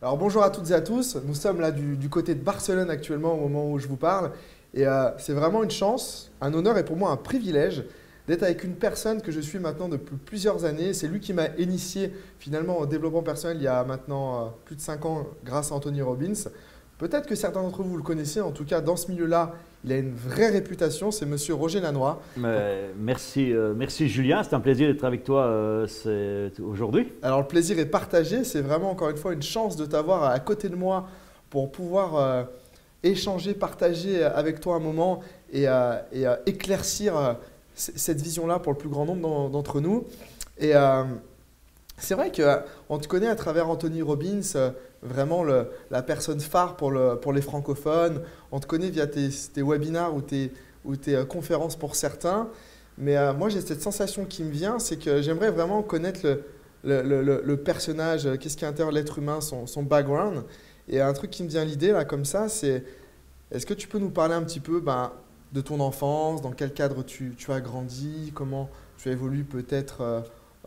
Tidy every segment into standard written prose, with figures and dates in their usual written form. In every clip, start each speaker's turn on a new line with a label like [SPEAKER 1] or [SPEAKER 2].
[SPEAKER 1] Alors bonjour à toutes et à tous, nous sommes là du côté de Barcelone actuellement au moment où je vous parle et c'est vraiment une chance, un honneur et pour moi un privilège d'être avec une personne que je suis maintenant depuis plusieurs années. C'est lui qui m'a initié finalement au développement personnel il y a maintenant plus de 5 ans grâce à Anthony Robbins. Peut-être que certains d'entre vous le connaissez, en tout cas dans ce milieu-là, il a une vraie réputation, c'est monsieur Roger Lannoy.
[SPEAKER 2] Merci Julien, c'est un plaisir d'être avec toi aujourd'hui.
[SPEAKER 1] Alors le plaisir est partagé, c'est vraiment encore une fois une chance de t'avoir à côté de moi pour pouvoir échanger, partager avec toi un moment et éclaircir cette vision-là pour le plus grand nombre d'entre nous. Et c'est vrai qu'on te connaît à travers Anthony Robbins, vraiment la personne phare pour les francophones. On te connaît via tes webinars ou tes conférences pour certains. Mais moi, j'ai cette sensation qui me vient, c'est que j'aimerais vraiment connaître le personnage, qu'est-ce qui est à l'intérieur de l'être humain, son background. Et un truc qui me vient à l'idée, là, comme ça, c'est est-ce que tu peux nous parler un petit peu de ton enfance, dans quel cadre tu as grandi, comment tu as évolué peut-être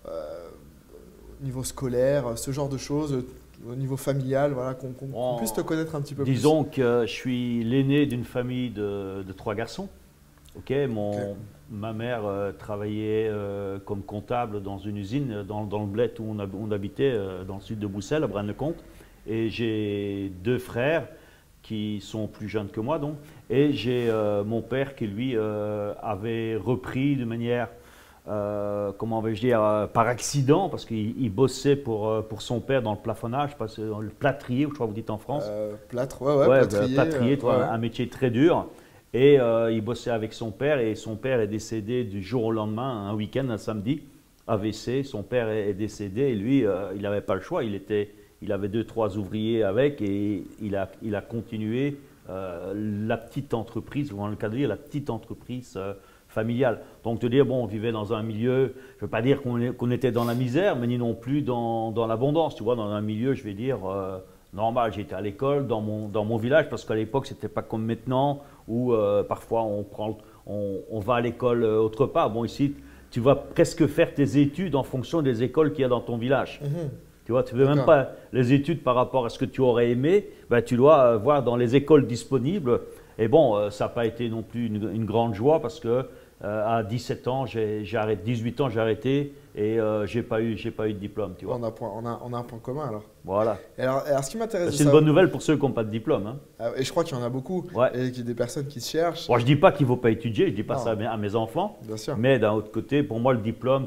[SPEAKER 1] au niveau scolaire, ce genre de choses, au niveau familial, voilà, qu'on puisse te connaître un petit peu plus.
[SPEAKER 2] Disons que je suis l'aîné d'une famille de trois garçons. Ok, ma mère travaillait comme comptable dans une usine dans le bled où on habitait, dans le sud de Bruxelles, à Braine-le-Comte. Et j'ai deux frères qui sont plus jeunes que moi, donc. Et j'ai mon père qui, lui, avait repris de manière, comment vais-je dire, par accident, parce qu'il bossait pour son père dans le plafonnage, dans le plâtrier, je crois que vous dites en France.
[SPEAKER 1] Plâtre, ouais, plâtrier.
[SPEAKER 2] Un métier très dur. Et il bossait avec son père et son père est décédé du jour au lendemain, un week-end, un samedi, AVC. Son père est décédé et lui, il n'avait pas le choix. Il avait deux, trois ouvriers avec et il a continué la petite entreprise, ou dans le cas de dire la petite entreprise familiale. Donc te dire, bon, on vivait dans un milieu, je ne veux pas dire qu'on était dans la misère, mais ni non plus dans l'abondance. Tu vois, dans un milieu, je vais dire, normal. J'étais à l'école dans mon village parce qu'à l'époque, ce n'était pas comme maintenant où parfois on va à l'école autre part. Bon, ici, tu vas presque faire tes études en fonction des écoles qu'il y a dans ton village. Tu vois, tu ne fais même pas les études par rapport à ce que tu aurais aimé. Ben, tu dois voir dans les écoles disponibles. Et bon, ça n'a pas été non plus une grande joie parce que à 17 ans, j'ai arrêté, 18 ans, j'ai arrêté et j'ai pas eu de diplôme. Tu vois.
[SPEAKER 1] On a un point commun alors.
[SPEAKER 2] Voilà.
[SPEAKER 1] Alors ce qui m'intéresse,
[SPEAKER 2] c'est une bonne nouvelle pour ceux qui n'ont pas de diplôme. Hein.
[SPEAKER 1] Et je crois qu'il y en a beaucoup.
[SPEAKER 2] Ouais.
[SPEAKER 1] Et qu'il y a des personnes qui se cherchent.
[SPEAKER 2] Bon, je ne dis pas qu'il ne faut pas étudier, je ne dis pas ça à mes enfants.
[SPEAKER 1] Bien sûr.
[SPEAKER 2] Mais d'un autre côté, pour moi, le diplôme,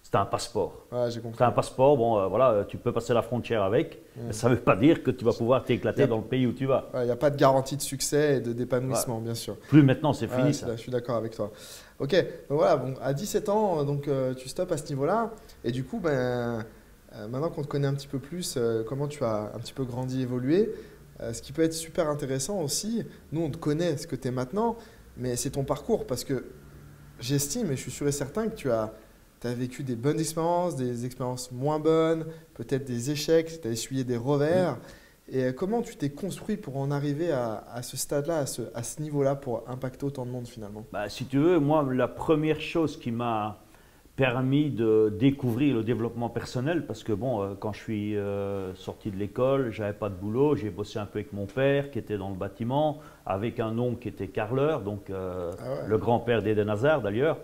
[SPEAKER 2] c'est un passeport.
[SPEAKER 1] Ouais, j'ai compris.
[SPEAKER 2] C'est un passeport, bon, voilà, tu peux passer la frontière avec, mais ça ne veut pas dire que tu vas pouvoir t'éclater dans le pays où tu vas.
[SPEAKER 1] Il n'y a pas de garantie de succès et d'épanouissement, bien sûr.
[SPEAKER 2] Plus maintenant, c'est fini ça.
[SPEAKER 1] Je suis d'accord avec toi. Ok, donc voilà, bon, à 17 ans, donc, tu stoppes à ce niveau-là. Et du coup, maintenant qu'on te connaît un petit peu plus, comment tu as un petit peu grandi, évolué, ce qui peut être super intéressant aussi, nous on te connaît ce que tu es maintenant, mais c'est ton parcours parce que j'estime et je suis sûr et certain que tu as vécu des bonnes expériences, des expériences moins bonnes, peut-être des échecs, tu as essuyé des revers. Et comment tu t'es construit pour en arriver à ce stade-là, à ce niveau-là, pour impacter autant de monde finalement?
[SPEAKER 2] Si tu veux, moi, la première chose qui m'a permis de découvrir le développement personnel, parce que bon, quand je suis sorti de l'école, j'avais pas de boulot, j'ai bossé un peu avec mon père qui était dans le bâtiment, avec un oncle qui était carreleur, donc le grand-père d'Eden Hazard d'ailleurs.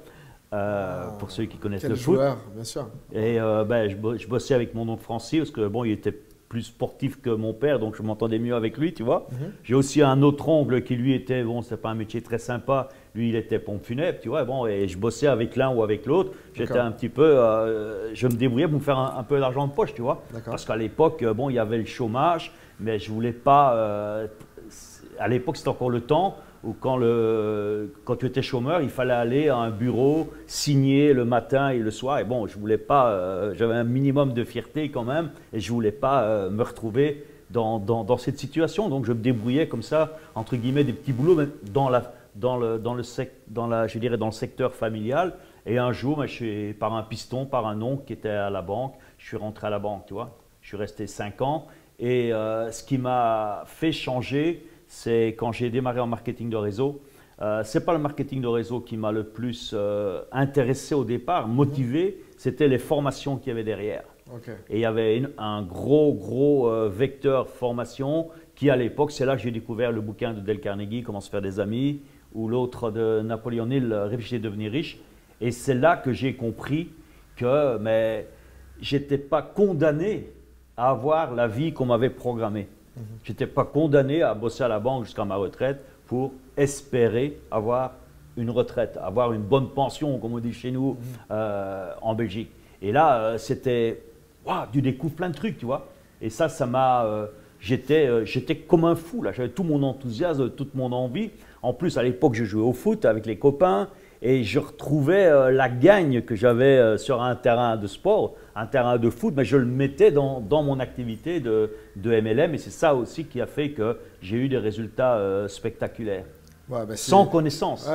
[SPEAKER 2] Pour ceux qui connaissent le foot.
[SPEAKER 1] Joueur, bien sûr.
[SPEAKER 2] Et je bossais avec mon oncle Francis parce que bon, il était plus sportif que mon père, donc je m'entendais mieux avec lui, tu vois. J'ai aussi un autre oncle qui lui était, bon, c'était pas un métier très sympa, lui il était pompe funèbre, tu vois, bon, et je bossais avec l'un ou avec l'autre. J'étais un petit peu, je me débrouillais pour me faire un peu d'argent de poche, tu vois. Parce qu'à l'époque, bon, il y avait le chômage, mais je voulais pas. À l'époque, c'était encore le temps où quand tu étais chômeur, il fallait aller à un bureau, signer le matin et le soir. Et bon, je voulais pas, j'avais un minimum de fierté quand même, et je voulais pas me retrouver dans cette situation. Donc je me débrouillais comme ça, entre guillemets, des petits boulots, mais je dirais dans le secteur familial. Et un jour, par un piston, par un oncle qui était à la banque, je suis rentré à la banque, tu vois. Je suis resté 5 ans. Et ce qui m'a fait changer, c'est quand j'ai démarré en marketing de réseau. Ce n'est pas le marketing de réseau qui m'a le plus intéressé au départ, motivé, c'était les formations qu'il y avait derrière.
[SPEAKER 1] Ok.
[SPEAKER 2] Et il y avait un gros vecteur formation qui, à l'époque, c'est là que j'ai découvert le bouquin de Dale Carnegie, Comment se faire des amis, ou l'autre de Napoléon Hill, Réfléchir et devenir riche. Et c'est là que j'ai compris que je n'étais pas condamné à avoir la vie qu'on m'avait programmée. Je n'étais pas condamné à bosser à la banque jusqu'à ma retraite pour espérer avoir une retraite, avoir une bonne pension, comme on dit chez nous en Belgique. Et là, c'était du découvre plein de trucs, tu vois. Et ça m'a... j'étais comme un fou, là. J'avais tout mon enthousiasme, toute mon envie. En plus, à l'époque, je jouais au foot avec les copains et je retrouvais la gagne que j'avais sur un terrain de sport, un terrain de foot, mais je le mettais dans mon activité de MLM. Et c'est ça aussi qui a fait que j'ai eu des résultats spectaculaires.
[SPEAKER 1] Ouais,
[SPEAKER 2] sans connaissance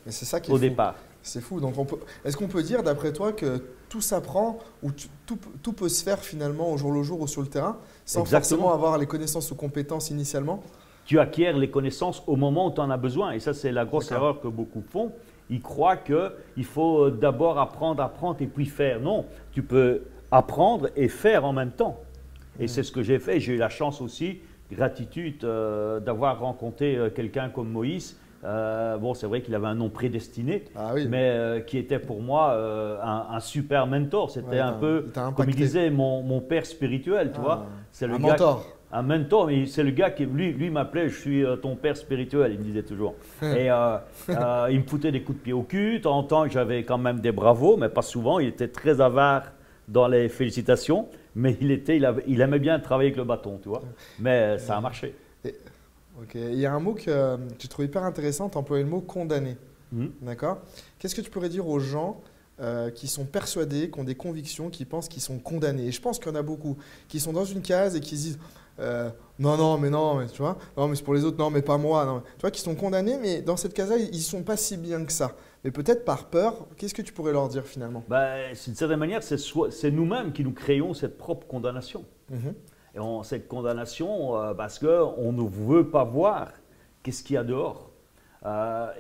[SPEAKER 1] mais c'est ça qui est
[SPEAKER 2] au
[SPEAKER 1] fou.
[SPEAKER 2] départ.
[SPEAKER 1] C'est fou. Donc est-ce qu'on peut dire, d'après toi, que tout s'apprend ou tout peut se faire finalement au jour le jour ou sur le terrain sans forcément avoir les connaissances ou compétences initialement?
[SPEAKER 2] Tu acquiers les connaissances au moment où tu en as besoin. Et ça, c'est la grosse erreur que beaucoup font. Ils croient qu'il faut d'abord apprendre et puis faire. Non, tu peux apprendre et faire en même temps. Et c'est ce que j'ai fait. J'ai eu la chance aussi, gratitude, d'avoir rencontré quelqu'un comme Moïse. Bon, c'est vrai qu'il avait un nom prédestiné, mais qui était pour moi un super mentor. C'était un peu, comme il disait, mon père spirituel, tu vois. C'est le
[SPEAKER 1] mentor.
[SPEAKER 2] Un mentor, mais c'est le gars qui, lui m'appelait, je suis ton père spirituel, il me disait toujours. Et il me foutait des coups de pied au cul. De temps en temps, j'avais quand même des bravos, mais pas souvent. Il était très avare dans les félicitations, mais il aimait bien travailler avec le bâton, tu vois. Mais ça a marché.
[SPEAKER 1] Ok, il y a un mot que tu trouves hyper intéressant, tu as employé le mot condamné. D'accord. Qu'est-ce que tu pourrais dire aux gens qui sont persuadés, qui ont des convictions, qui pensent qu'ils sont condamnés? Et je pense qu'il y en a beaucoup qui sont dans une case et qui se disent non, mais tu vois, non, mais c'est pour les autres, non, mais pas moi. Non. Tu vois, qui sont condamnés, mais dans cette case-là, ils ne sont pas si bien que ça. Mais peut-être par peur, qu'est-ce que tu pourrais leur dire finalement?
[SPEAKER 2] D'une certaine manière, c'est nous-mêmes qui nous créons cette propre condamnation. Et cette condamnation, parce qu'on ne veut pas voir qu'est-ce qu'il y a dehors.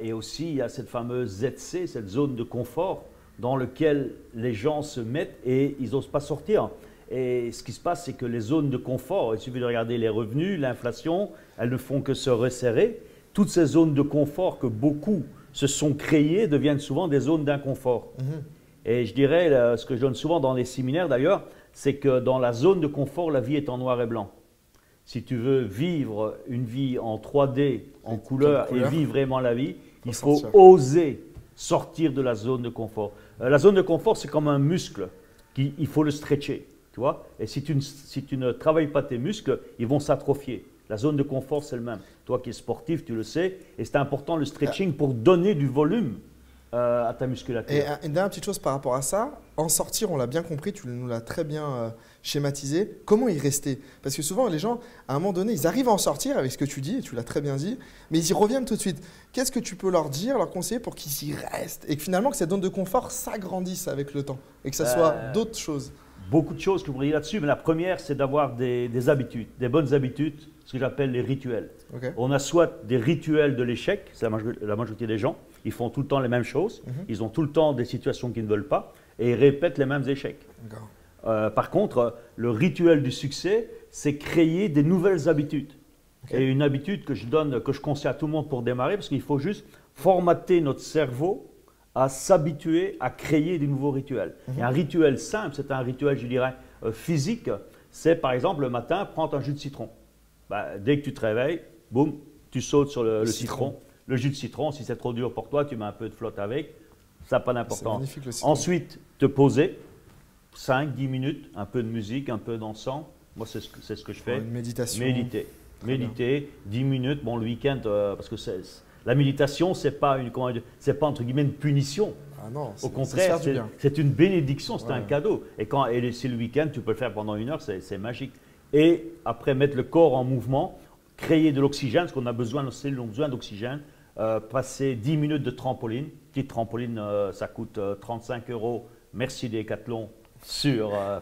[SPEAKER 2] Et aussi, il y a cette fameuse ZC, cette zone de confort dans laquelle les gens se mettent et ils n'osent pas sortir. Et ce qui se passe, c'est que les zones de confort, il suffit de regarder les revenus, l'inflation, elles ne font que se resserrer. Toutes ces zones de confort que beaucoup se sont créées deviennent souvent des zones d'inconfort. Et je dirais, ce que je donne souvent dans les séminaires d'ailleurs, c'est que dans la zone de confort, la vie est en noir et blanc. Si tu veux vivre une vie en 3D, en couleur, et vivre vraiment la vie, il faut oser sortir de la zone de confort. La zone de confort, c'est comme un muscle, il faut le stretcher. Tu vois? Et si tu ne travailles pas tes muscles, ils vont s'atrophier. La zone de confort, c'est le même. Toi qui es sportif, tu le sais. Et c'est important le stretching pour donner du volume à ta musculature.
[SPEAKER 1] Et une dernière petite chose par rapport à ça, en sortir, on l'a bien compris, tu nous l'as très bien schématisé. Comment y rester? Parce que souvent, les gens, à un moment donné, ils arrivent à en sortir avec ce que tu dis, et tu l'as très bien dit, mais ils y reviennent tout de suite. Qu'est-ce que tu peux leur dire, leur conseiller pour qu'ils y restent? Et que finalement, que cette zone de confort s'agrandisse avec le temps et que ça soit d'autres choses?
[SPEAKER 2] Beaucoup de choses que je voudrais dire là-dessus, mais la première, c'est d'avoir des habitudes, des bonnes habitudes, ce que j'appelle les rituels. On a soit des rituels de l'échec, c'est la majorité des gens, ils font tout le temps les mêmes choses, ils ont tout le temps des situations qu'ils ne veulent pas et ils répètent les mêmes échecs. Par contre, le rituel du succès, c'est créer des nouvelles habitudes. Et une habitude que je conseille à tout le monde pour démarrer, parce qu'il faut juste formater notre cerveau à s'habituer à créer des nouveaux rituels. Et un rituel simple, c'est un rituel, je dirais, physique. C'est par exemple le matin, prends un jus de citron. Dès que tu te réveilles, boum, tu sautes sur le citron. Le jus de citron, si c'est trop dur pour toi, tu mets un peu de flotte avec. Ça n'a pas d'importance. Ensuite, te poser 5-10 minutes, un peu de musique, un peu d'encens. Moi, c'est ce que je fais.
[SPEAKER 1] Une méditation.
[SPEAKER 2] Méditer 10 minutes. Bon, le week-end, parce que la méditation, ce n'est pas entre guillemets une punition.
[SPEAKER 1] Ah non,
[SPEAKER 2] au contraire, c'est une bénédiction, c'est un cadeau. Et si le week-end, tu peux le faire pendant 1 heure, c'est magique. Et après, mettre le corps en mouvement, créer de l'oxygène, parce qu'on a besoin, nos cellules ont besoin d'oxygène. Passer 10 minutes de trampoline. Petite trampoline, ça coûte 35 €. Merci Decathlon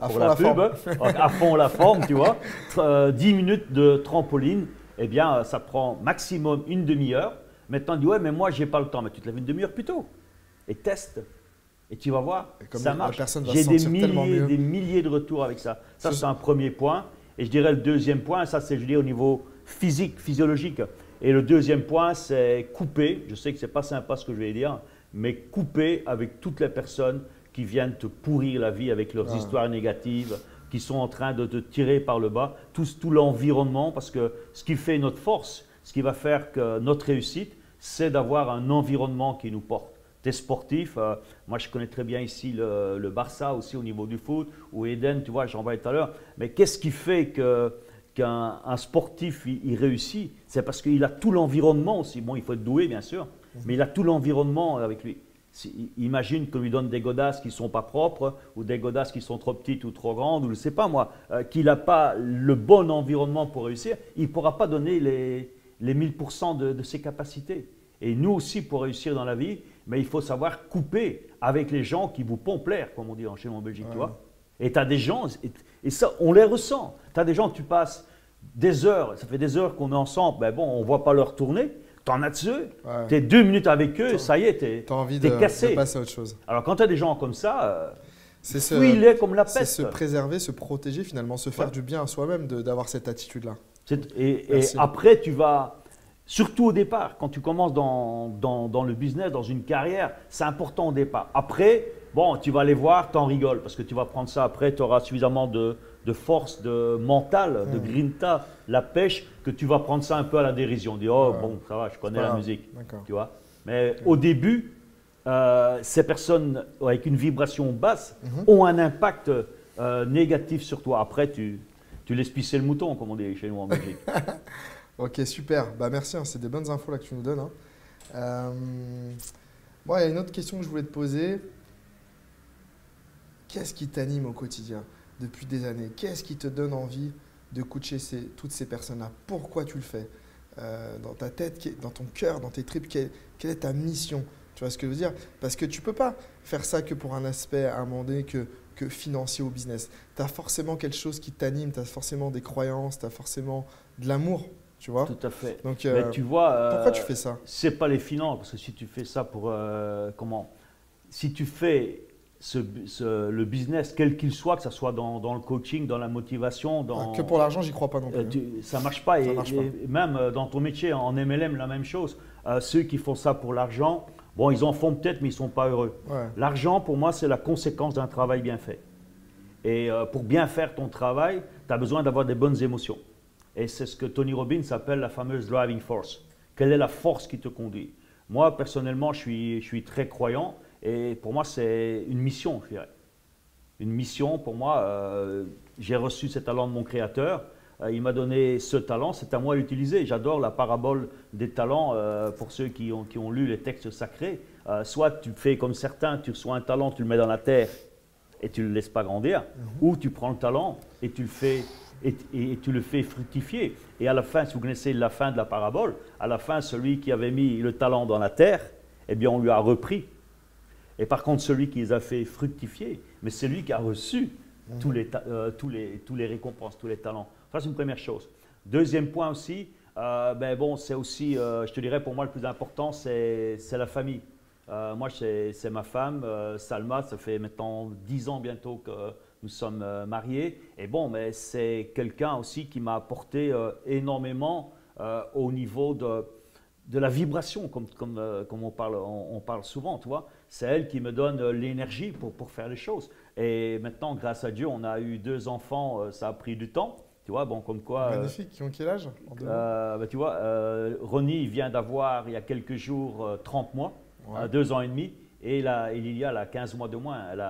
[SPEAKER 2] pour la pub. À fond la forme, tu vois. 10 minutes de trampoline, eh bien, ça prend maximum une demi-heure. Maintenant, on dit, ouais, mais moi, je n'ai pas le temps. Mais tu te lèves une demi-heure plus tôt et teste. Et tu vas voir,
[SPEAKER 1] Et comme
[SPEAKER 2] ça
[SPEAKER 1] la
[SPEAKER 2] marche.
[SPEAKER 1] personne va
[SPEAKER 2] J'ai
[SPEAKER 1] se sentir tellement mieux.
[SPEAKER 2] des milliers de retours avec ça. Ça, c'est un premier point. Et je dirais le deuxième point, ça c'est, je dis, au niveau physique, physiologique. Et le deuxième point, c'est couper. Je sais que ce n'est pas sympa ce que je vais dire, mais couper avec toutes les personnes qui viennent te pourrir la vie avec leurs histoires négatives, qui sont en train de te tirer par le bas, tout l'environnement, parce que ce qui fait notre force, ce qui va faire que notre réussite, c'est d'avoir un environnement qui nous porte. Tu es sportif, moi je connais très bien ici le Barça aussi au niveau du foot, ou Eden, tu vois, j'en parlais tout à l'heure, mais qu'est-ce qui fait qu'un sportif il réussit? C'est parce qu'il a tout l'environnement aussi. Bon, il faut être doué bien sûr, mais il a tout l'environnement avec lui. Imagine qu'on lui donne des godasses qui ne sont pas propres, ou des godasses qui sont trop petites ou trop grandes, ou je ne sais pas moi, qu'il n'a pas le bon environnement pour réussir, il ne pourra pas donner les 1000% de ses capacités. Et nous aussi, pour réussir dans la vie, mais il faut savoir couper avec les gens qui vous pompent l'air, comme on dit chez nous en Belgique, tu vois. Et tu as des gens, et ça, on les ressent. Tu as des gens, tu passes des heures, ça fait des heures qu'on est ensemble, ben bon, on ne voit pas leur tourner. Tu en as de ceux, tu es 2 minutes avec eux, ça y est, tu es cassé.
[SPEAKER 1] De passer à autre chose.
[SPEAKER 2] Alors quand tu as des gens comme ça,
[SPEAKER 1] fuis-les
[SPEAKER 2] comme la peste.
[SPEAKER 1] C'est se préserver, se protéger finalement, se faire du bien à soi-même d'avoir cette attitude-là.
[SPEAKER 2] Et après, tu vas, surtout au départ, quand tu commences dans le business, dans une carrière, c'est important au départ. Après, bon, tu vas aller voir, tu en rigoles, parce que tu vas prendre ça après, tu auras suffisamment de force, de mental, de grinta, la pêche, que tu vas prendre ça un peu à la dérision. Dire, oh bon, ça va, je connais la musique. Tu vois. Mais au début, ces personnes avec une vibration basse ont un impact négatif sur toi. Après, tu laisses pisser le mouton, comme on dit chez nous en Belgique.
[SPEAKER 1] Ok, super. Bah, merci, hein, c'est des bonnes infos là que tu nous donnes. Hein. Bon, il y a une autre question que je voulais te poser. Qu'est-ce qui t'anime au quotidien depuis des années? Qu'est-ce qui te donne envie de coacher toutes ces personnes-là? Pourquoi tu le fais? Dans ta tête, dans ton cœur, dans tes tripes, quelle est ta mission? Tu vois ce que je veux dire? Parce que tu ne peux pas faire ça que pour un aspect à un moment donné que financier ou business. Tu as forcément quelque chose qui t'anime, tu as forcément des croyances, tu as forcément de l'amour. Tu vois?
[SPEAKER 2] Tout à fait.
[SPEAKER 1] Donc,
[SPEAKER 2] mais tu vois,
[SPEAKER 1] pourquoi tu fais ça?
[SPEAKER 2] C'est pas les finances, parce que si tu fais ça pour si tu fais le business, quel qu'il soit, que ce soit dans le coaching, dans la motivation,
[SPEAKER 1] que pour l'argent, j'y crois pas non plus.
[SPEAKER 2] Ça marche pas.
[SPEAKER 1] Ça marche pas.
[SPEAKER 2] Et même dans ton métier, en MLM, la même chose. Ceux qui font ça pour l'argent, bon, ils en font peut-être, mais ils sont pas heureux.
[SPEAKER 1] Ouais.
[SPEAKER 2] L'argent, pour moi, c'est la conséquence d'un travail bien fait. Et pour bien faire ton travail, tu as besoin d'avoir des bonnes émotions. Et c'est ce que Tony Robbins appelle la fameuse driving force. Quelle est la force qui te conduit? Moi, personnellement, je suis très croyant et pour moi, c'est une mission, je dirais. Une mission, pour moi, j'ai reçu ce talent de mon créateur. Il m'a donné ce talent, c'est à moi de l'utiliser. J'adore la parabole des talents pour ceux qui ont lu les textes sacrés. Soit tu fais comme certains, tu reçois un talent, tu le mets dans la terre et tu ne le laisses pas grandir, ou tu prends le talent et tu le fais et tu le fais fructifier. Et à la fin, si vous connaissez la fin de la parabole, à la fin, celui qui avait mis le talent dans la terre, eh bien, on lui a repris. Et par contre, celui qui les a fait fructifier, mais c'est lui qui a reçu tous les récompenses, tous les talents. Ça, c'est une première chose. Deuxième point aussi, c'est aussi, je te dirais, pour moi, le plus important, c'est la famille. Moi, c'est ma femme, Salma, ça fait maintenant 10 ans bientôt que nous sommes mariés. Et bon, mais c'est quelqu'un aussi qui m'a apporté énormément au niveau de la vibration, comme on parle souvent, tu vois. C'est elle qui me donne l'énergie pour faire les choses. Et maintenant, grâce à Dieu, on a eu 2 enfants, ça a pris du temps. Tu vois, bon, comme quoi…
[SPEAKER 1] Magnifique, qui ont quel âge?
[SPEAKER 2] Tu vois, Ronnie vient d'avoir, il y a quelques jours, 30 mois, 2 ans et demi. Et Lilia, elle a 15 mois de moins, elle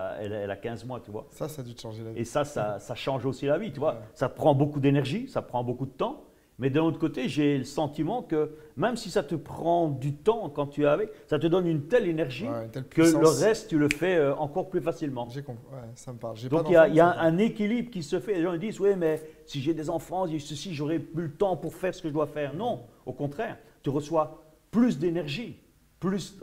[SPEAKER 2] a 15 mois, tu vois.
[SPEAKER 1] Ça a dû te changer la vie.
[SPEAKER 2] Et ça change aussi la vie, tu vois. Ça prend beaucoup d'énergie, ça prend beaucoup de temps. Mais d'un autre côté, j'ai le sentiment que même si ça te prend du temps quand tu es avec, ça te donne une telle énergie que le reste, tu le fais encore plus facilement.
[SPEAKER 1] J'ai compris, ça me parle.
[SPEAKER 2] Donc il y a un équilibre qui se fait. Les gens disent, oui, mais si j'ai des enfants, ceci, j'aurai plus le temps pour faire ce que je dois faire. Non, au contraire, tu reçois plus d'énergie, plus…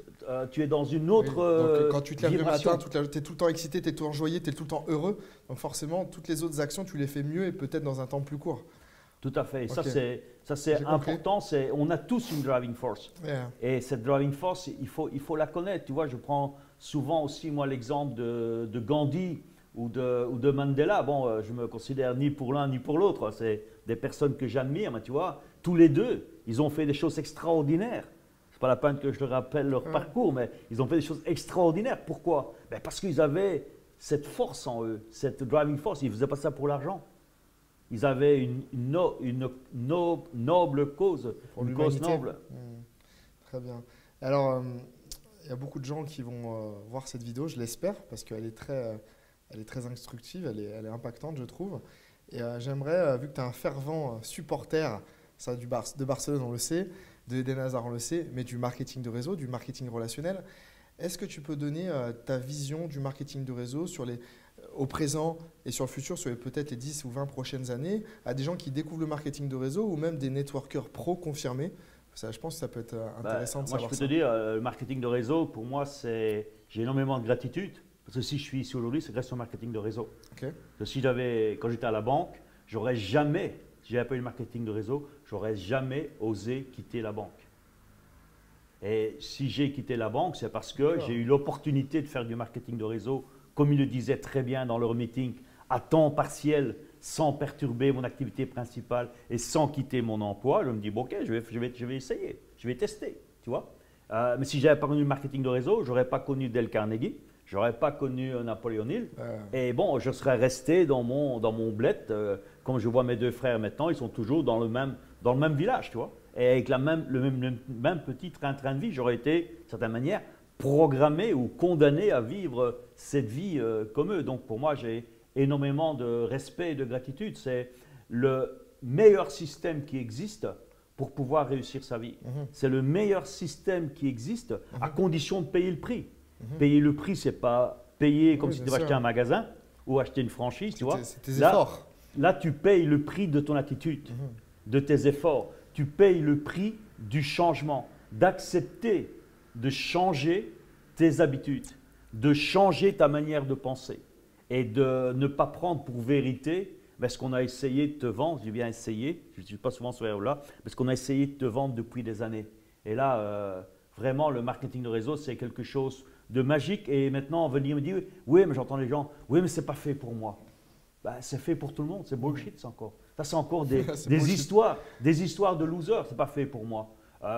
[SPEAKER 2] tu es dans une autre
[SPEAKER 1] donc, quand tu te lèves le
[SPEAKER 2] vibration.
[SPEAKER 1] matin, tu es tout le temps excité, tu es tout le temps joyeux, tu es tout le temps heureux. Donc forcément, toutes les autres actions, tu les fais mieux et peut-être dans un temps plus court.
[SPEAKER 2] Tout à fait. Okay. Ça, c'est important. On a tous une driving force.
[SPEAKER 1] Yeah.
[SPEAKER 2] Et cette driving force, il faut la connaître. Tu vois, je prends souvent aussi, moi, l'exemple de Gandhi ou de Mandela. Bon, je me considère ni pour l'un ni pour l'autre. C'est des personnes que j'admire, mais tu vois, tous les deux, ils ont fait des choses extraordinaires. C'est pas la peine que je te rappelle leur parcours, mais ils ont fait des choses extraordinaires. Pourquoi? Ben parce qu'ils avaient cette force en eux, cette driving force. Ils ne faisaient pas ça pour l'argent. Ils avaient une noble cause,
[SPEAKER 1] Pour
[SPEAKER 2] une cause
[SPEAKER 1] l'humanité.
[SPEAKER 2] noble.
[SPEAKER 1] Très bien. Alors, il y a beaucoup de gens qui vont voir cette vidéo, je l'espère, parce qu'elle est très instructive, elle est impactante, je trouve. Et j'aimerais, vu que tu es un fervent supporter ça, de Barcelone, on le sait, de Eden Hazard, on le sait, mais du marketing de réseau, du marketing relationnel, est-ce que tu peux donner ta vision du marketing de réseau au présent et sur le futur, sur peut-être les 10 ou 20 prochaines années, à des gens qui découvrent le marketing de réseau ou même des networkers pro confirmés? Ça, je pense que ça peut être intéressant de
[SPEAKER 2] Moi, je
[SPEAKER 1] savoir
[SPEAKER 2] peux
[SPEAKER 1] ça.
[SPEAKER 2] te dire, le marketing de réseau, pour moi, j'ai énormément de gratitude. Parce que si je suis ici aujourd'hui, c'est grâce au marketing de réseau.
[SPEAKER 1] Ok.
[SPEAKER 2] Parce que quand j'étais à la banque, j'aurais jamais, si j'avais pas eu le marketing de réseau, j'aurais jamais osé quitter la banque. Et si j'ai quitté la banque, c'est parce que j'ai eu l'opportunité de faire du marketing de réseau, comme ils le disaient très bien dans leur meeting, à temps partiel, sans perturber mon activité principale et sans quitter mon emploi. Je me dis, bon, ok, je vais essayer, je vais tester, tu vois. Mais si je n'avais pas connu le marketing de réseau, je n'aurais pas connu Dale Carnegie, je n'aurais pas connu Napoléon Hill. Et bon, je serais resté dans mon bled. Comme je vois mes deux frères maintenant, ils sont toujours dans le même village, tu vois. Et avec le même petit train de vie, j'aurais été, d'une certaine manière, programmé ou condamné à vivre cette vie comme eux. Donc pour moi, j'ai énormément de respect et de gratitude. C'est le meilleur système qui existe pour pouvoir réussir sa vie. C'est le meilleur système qui existe à condition de payer le prix. Payer le prix, c'est pas payer comme si tu devais acheter un magasin ou acheter une franchise, tu vois.
[SPEAKER 1] C'est tes efforts.
[SPEAKER 2] Là, tu payes le prix de ton attitude, de tes efforts. Tu payes le prix du changement, d'accepter de changer tes habitudes, de changer ta manière de penser et de ne pas prendre pour vérité ce qu'on a essayé de te vendre. Je viens essayer, je ne suis pas souvent sur là, parce qu'on a essayé de te vendre depuis des années. Et là, vraiment, le marketing de réseau, c'est quelque chose de magique. Et maintenant, venir me dire, oui, mais j'entends les gens, oui, mais ce n'est pas fait pour moi. C'est fait pour tout le monde, c'est bullshit ça encore. Ça, c'est encore des histoires de losers, c'est pas fait pour moi.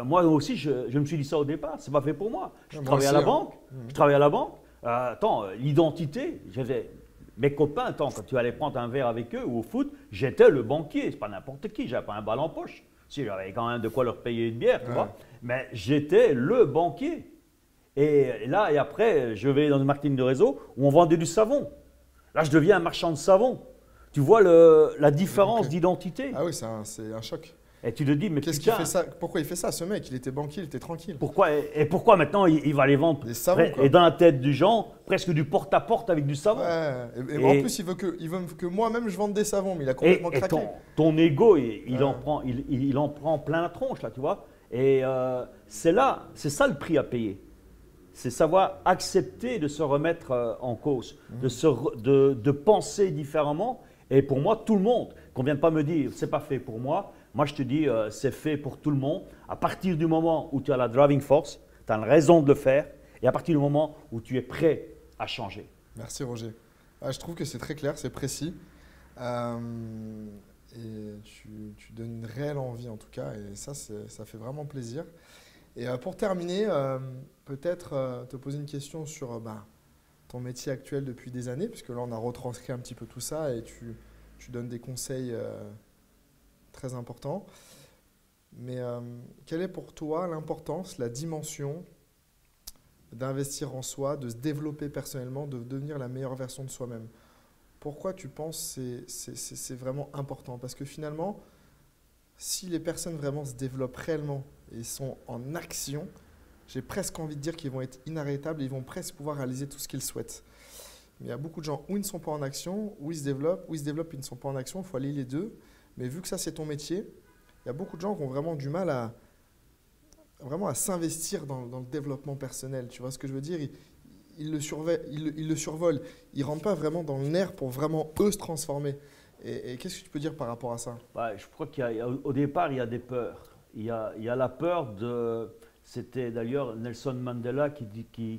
[SPEAKER 2] Moi aussi, je me suis dit ça au départ, c'est pas fait pour moi. Je travaillais à la banque. Attends, l'identité, j'avais mes copains, quand tu allais prendre un verre avec eux ou au foot, j'étais le banquier, c'est pas n'importe qui, j'avais pas un bal en poche. Si j'avais quand même de quoi leur payer une bière, tu vois. Mais j'étais le banquier. Et là, et après, je vais dans le marketing de réseau où on vendait du savon. Là, je deviens un marchand de savon. Tu vois la différence d'identité.
[SPEAKER 1] Ah oui, c'est un choc.
[SPEAKER 2] Et tu te dis, mais
[SPEAKER 1] qu'est-ce qu'il fait ça? Pourquoi il fait ça? Ce mec, il était banquier, il était tranquille.
[SPEAKER 2] Pourquoi maintenant il va les vendre
[SPEAKER 1] des savons,
[SPEAKER 2] et dans la tête du gens, presque du porte-à-porte avec du savon.
[SPEAKER 1] Et en plus, il veut que moi-même je vende des savons, mais il a complètement craqué.
[SPEAKER 2] Ton ego, il en prend plein la tronche, là, tu vois. Et c'est ça le prix à payer. C'est savoir accepter de se remettre en cause, de penser différemment. Et pour moi, tout le monde, qu'on ne vienne pas me dire, c'est pas fait pour moi. Moi, je te dis, c'est fait pour tout le monde. À partir du moment où tu as la driving force, tu as une raison de le faire. Et à partir du moment où tu es prêt à changer.
[SPEAKER 1] Merci Roger. Je trouve que c'est très clair, c'est précis. Et tu donnes une réelle envie en tout cas. Et ça fait vraiment plaisir. Et pour terminer, peut-être te poser une question sur ton métier actuel depuis des années, puisque là on a retranscrit un petit peu tout ça et tu donnes des conseils très importants. Mais quelle est pour toi l'importance, la dimension d'investir en soi, de se développer personnellement, de devenir la meilleure version de soi-même? Pourquoi tu penses que c'est vraiment important? Parce que finalement, si les personnes vraiment se développent réellement et sont en action, j'ai presque envie de dire qu'ils vont être inarrêtables et ils vont presque pouvoir réaliser tout ce qu'ils souhaitent. Mais il y a beaucoup de gens où ils ne sont pas en action, où ils se développent, et ils ne sont pas en action. Il faut aller les deux. Mais vu que ça, c'est ton métier, il y a beaucoup de gens qui ont vraiment du mal à s'investir dans le développement personnel. Tu vois ce que je veux dire? Ils le survolent. Ils ne rentrent pas vraiment dans le nerf pour vraiment, eux, se transformer. Et qu'est-ce que tu peux dire par rapport à ça?
[SPEAKER 2] Je crois qu'au départ, il y a des peurs. Il y a la peur de… C'était d'ailleurs Nelson Mandela qui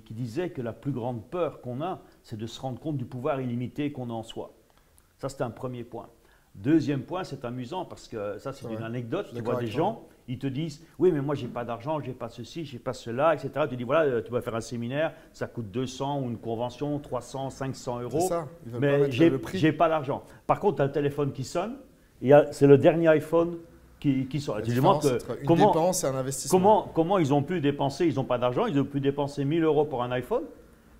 [SPEAKER 2] disait que la plus grande peur qu'on a, c'est de se rendre compte du pouvoir illimité qu'on a en soi. Ça, c'est un premier point. Deuxième point, c'est amusant parce que ça, c'est une anecdote. Tu vois des gens, ils te disent « Oui, mais moi, je n'ai pas d'argent, je n'ai pas ceci, je n'ai pas cela, etc. » Tu dis « Voilà, tu vas faire un séminaire, ça coûte 200 ou une convention, 300, 500 euros.
[SPEAKER 1] Ça,
[SPEAKER 2] mais je n'ai pas d'argent. » Par contre, tu as le téléphone qui sonne, c'est le dernier iPhone qui sort.
[SPEAKER 1] Tu demandes une dépense et un investissement.
[SPEAKER 2] Comment ils ont pu dépenser, ils n'ont pas d'argent, ils ont pu dépenser 1000 euros pour un iPhone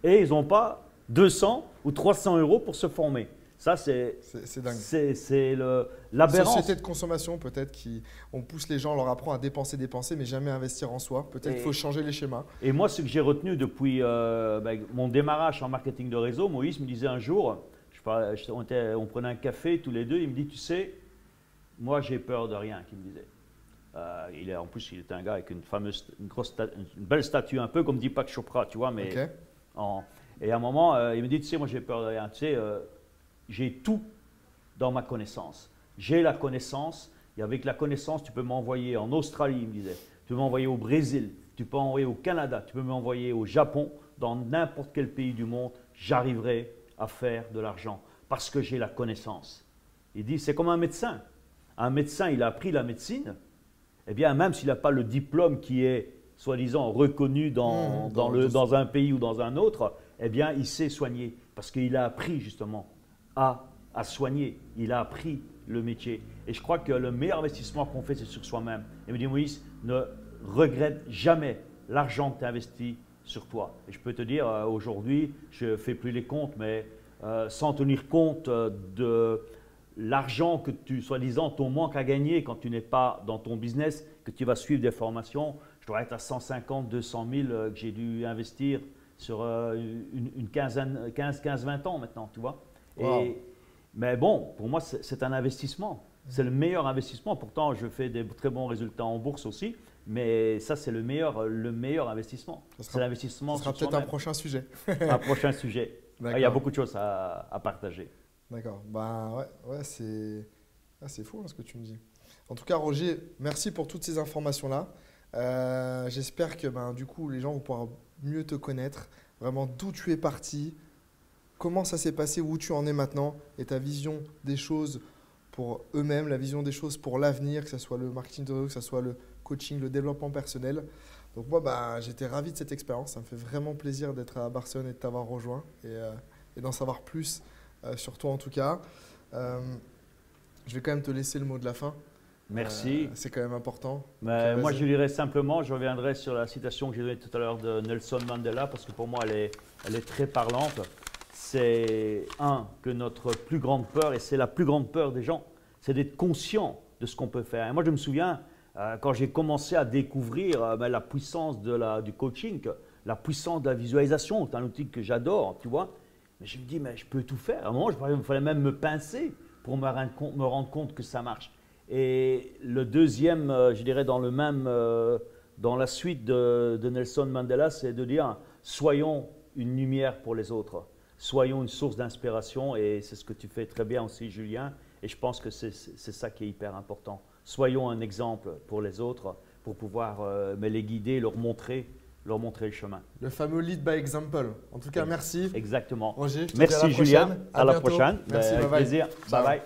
[SPEAKER 2] et ils n'ont pas 200 ou 300 euros pour se former. Ça, c'est
[SPEAKER 1] dingue.
[SPEAKER 2] C'est l'aberrance.
[SPEAKER 1] Société de consommation, peut-être, on pousse les gens, on leur apprend à dépenser, mais jamais investir en soi. Peut-être qu'il faut changer les schémas.
[SPEAKER 2] Et moi, ce que j'ai retenu depuis mon démarrage en marketing de réseau, Moïse me disait un jour, on prenait un café tous les deux, il me dit, tu sais, moi, j'ai peur de rien, qu'il me disait. En plus, il était un gars avec une belle statue, un peu comme Deepak Chopra, tu vois. Mais et à un moment, il me dit, tu sais, moi, j'ai peur de rien. Tu sais, j'ai tout dans ma connaissance. J'ai la connaissance, et avec la connaissance, tu peux m'envoyer en Australie, il me disait. Tu peux m'envoyer au Brésil, tu peux m'envoyer au Canada, tu peux m'envoyer au Japon, dans n'importe quel pays du monde, j'arriverai à faire de l'argent parce que j'ai la connaissance. Il dit, c'est comme un médecin. Un médecin, il a appris la médecine, eh bien, même s'il n'a pas le diplôme qui est, soi-disant, reconnu dans un pays ou dans un autre, eh bien, il sait soigner parce qu'il a appris justement à soigner. Il a appris le métier. Et je crois que le meilleur investissement qu'on fait, c'est sur soi-même. Et me dit, Moïse, ne regrette jamais l'argent que tu as investi sur toi. Et je peux te dire, aujourd'hui, je ne fais plus les comptes, mais sans tenir compte de l'argent que tu, soi-disant, ton manque à gagner quand tu n'es pas dans ton business, que tu vas suivre des formations, je dois être à 150, 200 000 que j'ai dû investir sur une 15-20 ans maintenant, tu vois.
[SPEAKER 1] Wow.
[SPEAKER 2] Mais bon, pour moi, c'est un investissement. C'est le meilleur investissement. Pourtant, je fais des très bons résultats en bourse aussi. Mais ça, c'est le meilleur investissement. C'est l'investissement.
[SPEAKER 1] Ce sera peut-être un prochain sujet.
[SPEAKER 2] Un prochain sujet. Il y a beaucoup de choses à partager.
[SPEAKER 1] D'accord. Bah ouais, c'est fou hein, ce que tu me dis. En tout cas, Roger, merci pour toutes ces informations-là. J'espère que du coup, les gens vont pouvoir mieux te connaître, vraiment d'où tu es parti, comment ça s'est passé, où tu en es maintenant et ta vision des choses pour eux-mêmes, la vision des choses pour l'avenir, que ce soit le marketing de réseau, que ce soit le coaching, le développement personnel. Donc moi, j'étais ravi de cette expérience. Ça me fait vraiment plaisir d'être à Barcelone et de t'avoir rejoint et d'en savoir plus sur toi en tout cas. Je vais quand même te laisser le mot de la fin.
[SPEAKER 2] Merci.
[SPEAKER 1] C'est quand même important.
[SPEAKER 2] Mais moi, je dirais simplement, je reviendrai sur la citation que j'ai donnée tout à l'heure de Nelson Mandela, parce que pour moi, elle est très parlante. C'est que notre plus grande peur, et c'est la plus grande peur des gens, c'est d'être conscient de ce qu'on peut faire. Et moi, je me souviens, quand j'ai commencé à découvrir la puissance du coaching, la puissance de la visualisation, c'est un outil que j'adore, tu vois. Mais je me dis, mais je peux tout faire. À un moment, il fallait même me pincer pour me rendre compte que ça marche. Et le deuxième, je dirais dans la suite de Nelson Mandela, c'est de dire soyons une lumière pour les autres, soyons une source d'inspiration, et c'est ce que tu fais très bien aussi, Julien. Et je pense que c'est ça qui est hyper important. Soyons un exemple pour les autres, pour pouvoir les guider, leur montrer le chemin.
[SPEAKER 1] Le fameux lead by example. En tout cas, merci.
[SPEAKER 2] Exactement.
[SPEAKER 1] Roger,
[SPEAKER 2] merci Julien. À la prochaine.
[SPEAKER 1] Merci,
[SPEAKER 2] avec plaisir. Bye bye.